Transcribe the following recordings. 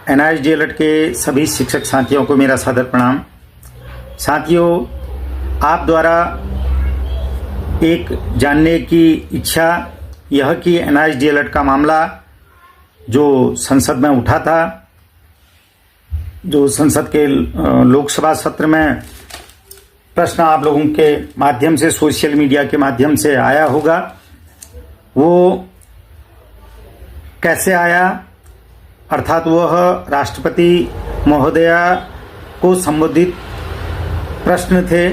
NIS DElEd के सभी शिक्षक साथियों को मेरा सादर प्रणाम। साथियों, आप द्वारा एक जानने की इच्छा यह कि एनआईएस डीएलएड का मामला जो संसद में उठा था, जो संसद के लोकसभा सत्र में प्रश्न आप लोगों के माध्यम से, सोशल मीडिया के माध्यम से आया होगा, वो कैसे आया, अर्थात वह राष्ट्रपति महोदया को संबोधित प्रश्न थे,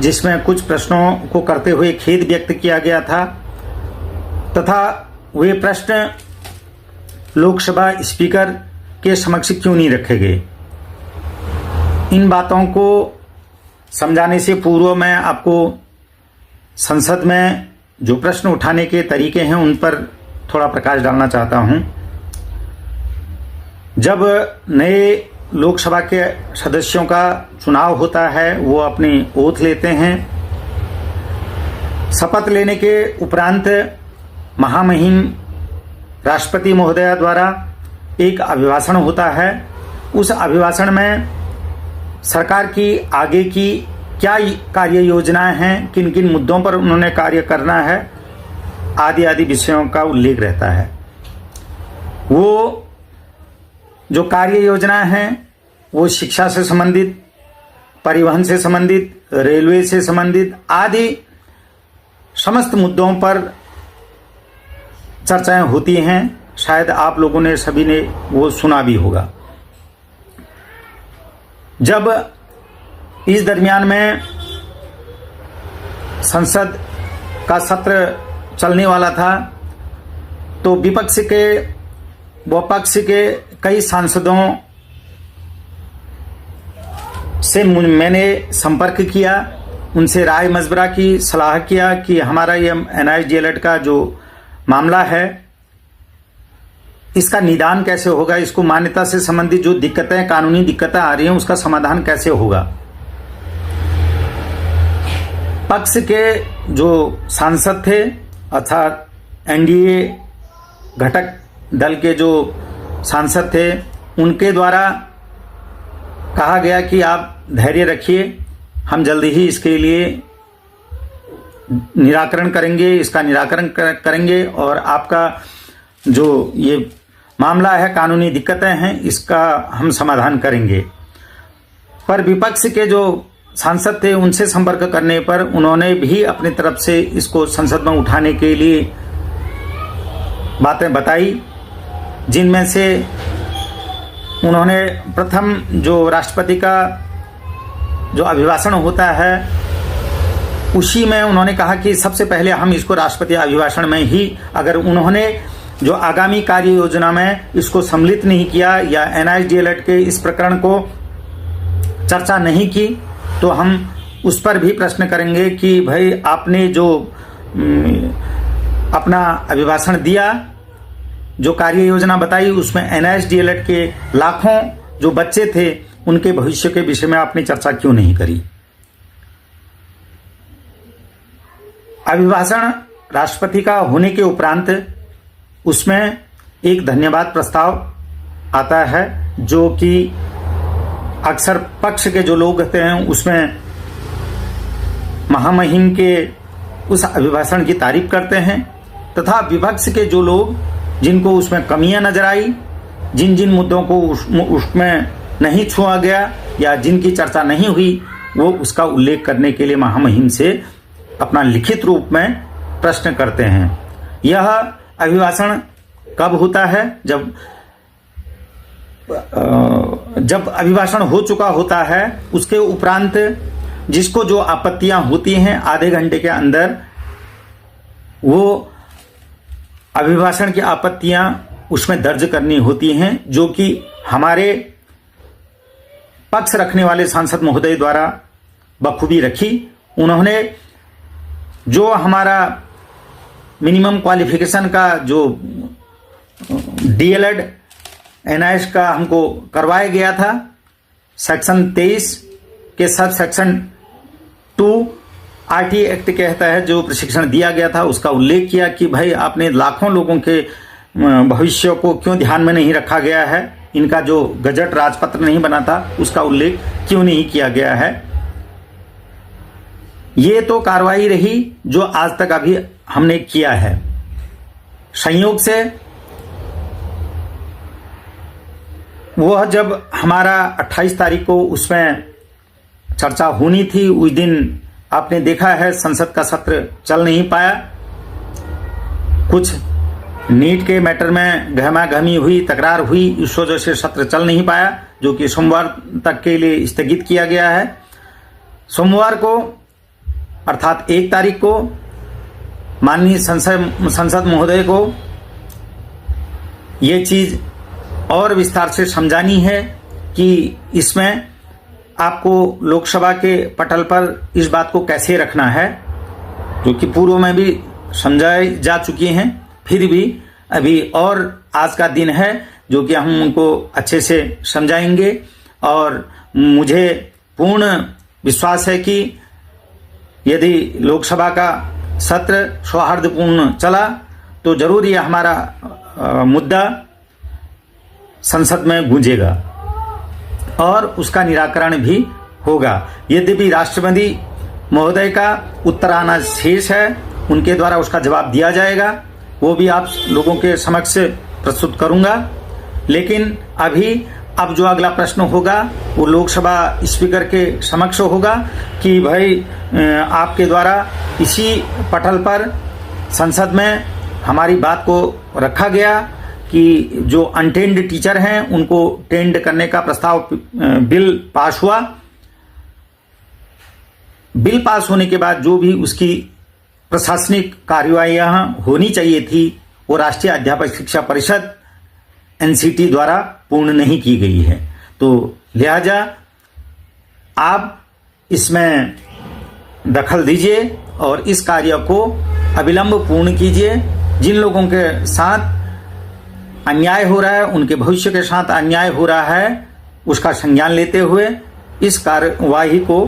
जिसमें कुछ प्रश्नों को करते हुए खेद व्यक्त किया गया था तथा वे प्रश्न लोकसभा स्पीकर के समक्ष क्यों नहीं रखे गए। इन बातों को समझाने से पूर्व मैं आपको संसद में जो प्रश्न उठाने के तरीके हैं उन पर थोड़ा प्रकाश डालना चाहता हूं। जब नए लोकसभा के सदस्यों का चुनाव होता है, वो अपनी ओथ लेते हैं। शपथ लेने के उपरांत महामहिम राष्ट्रपति महोदया द्वारा एक अभिभाषण होता है। उस अभिभाषण में सरकार की आगे की क्या कार्य योजनाएं हैं, किन किन मुद्दों पर उन्होंने कार्य करना है, आदि आदि विषयों का उल्लेख रहता है। वो जो कार्य योजना है वो शिक्षा से संबंधित, परिवहन से संबंधित, रेलवे से संबंधित आदि समस्त मुद्दों पर चर्चाएं होती हैं। शायद आप लोगों ने, सभी ने वो सुना भी होगा। जब इस दरमियान में संसद का सत्र चलने वाला था तो विपक्ष के व पक्ष के कई सांसदों से मैंने संपर्क किया, उनसे राय मशवरा की, सलाह किया कि हमारा ये एनआईएस डीएलएड का जो मामला है इसका निदान कैसे होगा, इसको मान्यता से संबंधित जो दिक्कतें, कानूनी दिक्कतें आ रही हैं उसका समाधान कैसे होगा। पक्ष के जो सांसद थे अर्थात एनडीए घटक दल के जो सांसद थे, उनके द्वारा कहा गया कि आप धैर्य रखिए, हम जल्दी ही इसके लिए निराकरण करेंगे, इसका निराकरण करेंगे और आपका जो ये मामला है, कानूनी दिक्कतें हैं, इसका हम समाधान करेंगे। पर विपक्ष के जो सांसद थे उनसे संपर्क करने पर उन्होंने भी अपनी तरफ से इसको संसद में उठाने के लिए बातें बताई, जिनमें से उन्होंने प्रथम जो राष्ट्रपति का जो अभिभाषण होता है उसी में उन्होंने कहा कि सबसे पहले हम इसको राष्ट्रपति अभिभाषण में ही, अगर उन्होंने जो आगामी कार्य योजना में इसको सम्मिलित नहीं किया या एनआईएस डीएलएड के इस प्रकरण को चर्चा नहीं की तो हम उस पर भी प्रश्न करेंगे कि भाई आपने जो अपना अभिभाषण दिया, जो कार्य योजना बताई, उसमें एनआईएस डीएलएड के लाखों जो बच्चे थे उनके भविष्य के विषय में आपने चर्चा क्यों नहीं करी। अभिभाषण राष्ट्रपति का होने के उपरांत उसमें एक धन्यवाद प्रस्ताव आता है, जो कि अक्सर पक्ष के जो लोग कहते हैं उसमें महामहिम के उस अभिभाषण की तारीफ करते हैं तथा विपक्ष के जो लोग जिनको उसमें कमियां नजर आई, जिन जिन मुद्दों को उसमें नहीं छुआ गया या जिनकी चर्चा नहीं हुई, वो उसका उल्लेख करने के लिए महामहिम से अपना लिखित रूप में प्रश्न करते हैं। यह अभिभाषण कब होता है? जब अभिभाषण हो चुका होता है उसके उपरांत जिसको जो आपत्तियां होती हैं आधे घंटे के अंदर वो अभिभाषण की आपत्तियां उसमें दर्ज करनी होती हैं, जो कि हमारे पक्ष रखने वाले सांसद महोदय द्वारा बखूबी रखी। उन्होंने जो हमारा मिनिमम क्वालिफिकेशन का जो डीएलएड एनआईएस का हमको करवाया गया था, सेक्शन 23 के सब सेक्शन 2 आरटी एक्ट कहता है, जो प्रशिक्षण दिया गया था उसका उल्लेख किया कि भाई आपने लाखों लोगों के भविष्य को क्यों ध्यान में नहीं रखा गया है, इनका जो गजट राजपत्र नहीं बना था उसका उल्लेख क्यों नहीं किया गया है। ये तो कार्रवाई रही जो आज तक अभी हमने किया है। संयोग से वह जब हमारा 28 तारीख को उसमें चर्चा होनी थी, उस दिन आपने देखा है संसद का सत्र चल नहीं पाया। कुछ नीट के मैटर में गहमागहमी हुई, तकरार हुई, इस वजह से सत्र चल नहीं पाया, जो कि सोमवार तक के लिए स्थगित किया गया है। सोमवार को अर्थात 1 तारीख को माननीय संसद महोदय को ये चीज और विस्तार से समझानी है कि इसमें आपको लोकसभा के पटल पर इस बात को कैसे रखना है, जो कि पूर्व में भी समझाई जा चुकी हैं। फिर भी अभी और आज का दिन है जो कि हम उनको अच्छे से समझाएंगे, और मुझे पूर्ण विश्वास है कि यदि लोकसभा का सत्र सौहार्दपूर्ण चला तो जरूर यह हमारा मुद्दा संसद में गूंजेगा और उसका निराकरण भी होगा। यद्यपि राष्ट्रपति महोदय का उत्तर आना शेष है, उनके द्वारा उसका जवाब दिया जाएगा, वो भी आप लोगों के समक्ष प्रस्तुत करूंगा। लेकिन अभी अब जो अगला प्रश्न होगा वो लोकसभा स्पीकर के समक्ष होगा कि भाई आपके द्वारा इसी पटल पर संसद में हमारी बात को रखा गया कि जो अनटेंड टीचर हैं उनको टेंड करने का प्रस्ताव बिल पास हुआ। बिल पास होने के बाद जो भी उसकी प्रशासनिक कार्यवाहियां होनी चाहिए थी वो राष्ट्रीय अध्यापक शिक्षा परिषद एनसीटी द्वारा पूर्ण नहीं की गई है। तो लिहाजा आप इसमें दखल दीजिए और इस कार्य को अविलंब पूर्ण कीजिए। जिन लोगों के साथ अन्याय हो रहा है, उनके भविष्य के साथ अन्याय हो रहा है, उसका संज्ञान लेते हुए इस कार्यवाही को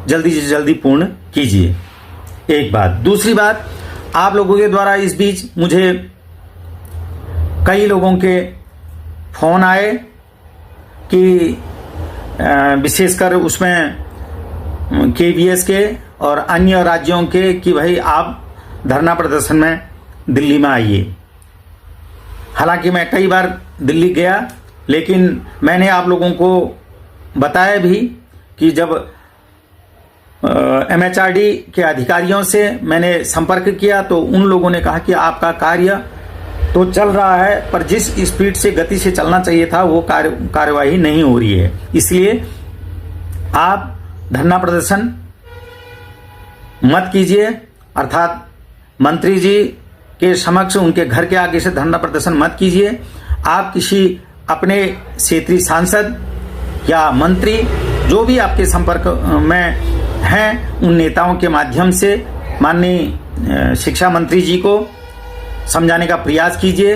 जल्दी से जल्दी पूर्ण कीजिए। एक बात। दूसरी बात, आप लोगों के द्वारा इस बीच मुझे कई लोगों के फोन आए कि विशेषकर उसमें केवीएस के और अन्य राज्यों के कि भाई आप धरना प्रदर्शन में दिल्ली में आइए। हालांकि मैं कई बार दिल्ली गया, लेकिन मैंने आप लोगों को बताया भी कि जब एमएचआरडी के अधिकारियों से मैंने संपर्क किया तो उन लोगों ने कहा कि आपका कार्य तो चल रहा है, पर जिस स्पीड से गति से चलना चाहिए था वो कार्यवाही नहीं हो रही है, इसलिए आप धरना प्रदर्शन मत कीजिए। अर्थात मंत्री जी के समक्ष उनके घर के आगे से धरना प्रदर्शन मत कीजिए। आप किसी अपने क्षेत्रीय सांसद या मंत्री जो भी आपके संपर्क में हैं उन नेताओं के माध्यम से माननीय शिक्षा मंत्री जी को समझाने का प्रयास कीजिए,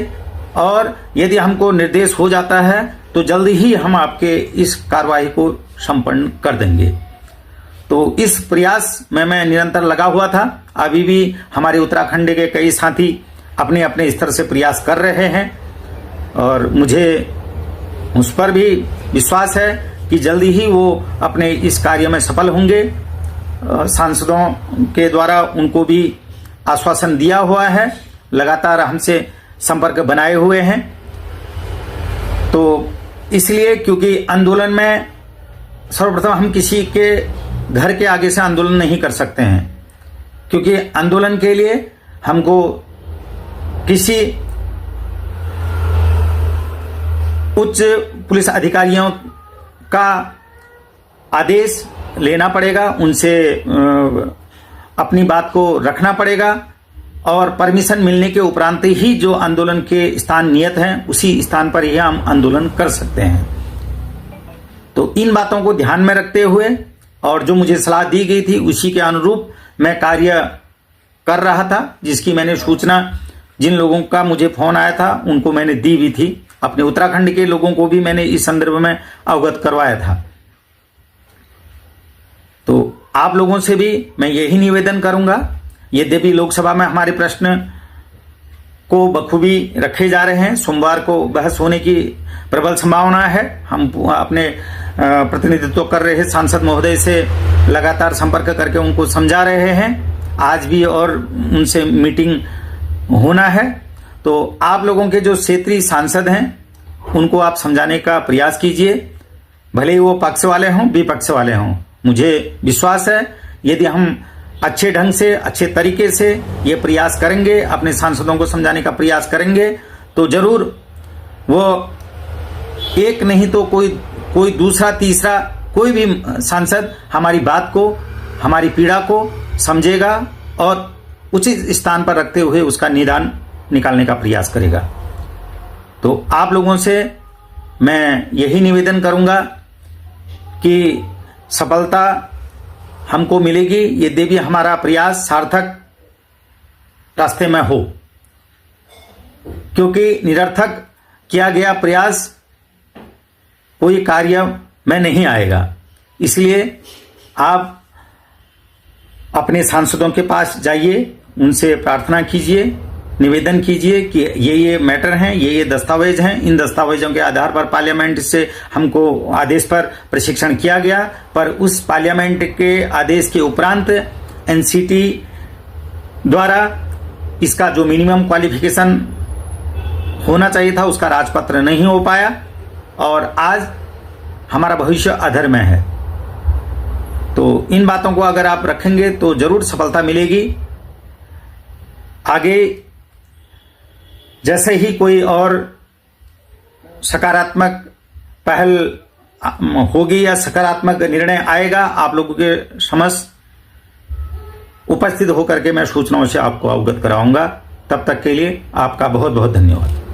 और यदि हमको निर्देश हो जाता है तो जल्दी ही हम आपके इस कार्रवाई को संपन्न कर देंगे। तो इस प्रयास में मैं निरंतर लगा हुआ था। अभी भी हमारे उत्तराखंड के कई साथी अपने अपने स्तर से प्रयास कर रहे हैं और मुझे उस पर भी विश्वास है कि जल्दी ही वो अपने इस कार्य में सफल होंगे। सांसदों के द्वारा उनको भी आश्वासन दिया हुआ है, लगातार हमसे संपर्क बनाए हुए हैं। तो इसलिए क्योंकि आंदोलन में सर्वप्रथम हम किसी के घर के आगे से आंदोलन नहीं कर सकते हैं, क्योंकि आंदोलन के लिए हमको किसी उच्च पुलिस अधिकारियों का आदेश लेना पड़ेगा, उनसे अपनी बात को रखना पड़ेगा और परमिशन मिलने के उपरांत ही जो आंदोलन के स्थान नियत हैं उसी स्थान पर ही हम आंदोलन कर सकते हैं। तो इन बातों को ध्यान में रखते हुए और जो मुझे सलाह दी गई थी उसी के अनुरूप मैं कार्य कर रहा था, जिसकी मैंने सूचना जिन लोगों का मुझे फोन आया था उनको मैंने दी भी थी। अपने उत्तराखंड के लोगों को भी मैंने इस संदर्भ में अवगत करवाया था। तो आप लोगों से भी मैं यही निवेदन करूंगा, यद्यपि लोकसभा में हमारे प्रश्न को बखूबी रखे जा रहे हैं। सोमवार को बहस होने की प्रबल संभावना है। हम अपने प्रतिनिधित्व कर रहे सांसद महोदय से लगातार संपर्क करके उनको समझा रहे हैं। आज भी और उनसे मीटिंग होना है। तो आप लोगों के जो क्षेत्रीय सांसद हैं उनको आप समझाने का प्रयास कीजिए, भले ही वो पक्ष वाले हों विपक्ष वाले हों। मुझे विश्वास है यदि हम अच्छे ढंग से अच्छे तरीके से ये प्रयास करेंगे, अपने सांसदों को समझाने का प्रयास करेंगे, तो जरूर वो एक नहीं तो कोई दूसरा तीसरा कोई भी सांसद हमारी बात को, हमारी पीड़ा को समझेगा और उचित स्थान पर रखते हुए उसका निदान निकालने का प्रयास करेगा। तो आप लोगों से मैं यही निवेदन करूंगा कि सफलता हमको मिलेगी यद्यपि हमारा प्रयास सार्थक रास्ते में हो, क्योंकि निरर्थक किया गया प्रयास कोई कार्य में नहीं आएगा। इसलिए आप अपने सांसदों के पास जाइए, उनसे प्रार्थना कीजिए, निवेदन कीजिए कि ये मैटर हैं, ये दस्तावेज हैं। इन दस्तावेजों के आधार पर पार्लियामेंट से हमको आदेश पर प्रशिक्षण किया गया, पर उस पार्लियामेंट के आदेश के उपरांत एनसीटी द्वारा इसका जो मिनिमम क्वालिफिकेशन होना चाहिए था उसका राजपत्र नहीं हो पाया और आज हमारा भविष्य अधर में है। तो इन बातों को अगर आप रखेंगे तो जरूर सफलता मिलेगी। आगे जैसे ही कोई और सकारात्मक पहल होगी या सकारात्मक निर्णय आएगा, आप लोगों के समक्ष उपस्थित होकर के मैं सूचनाओं से आपको अवगत कराऊंगा। तब तक के लिए आपका बहुत बहुत धन्यवाद।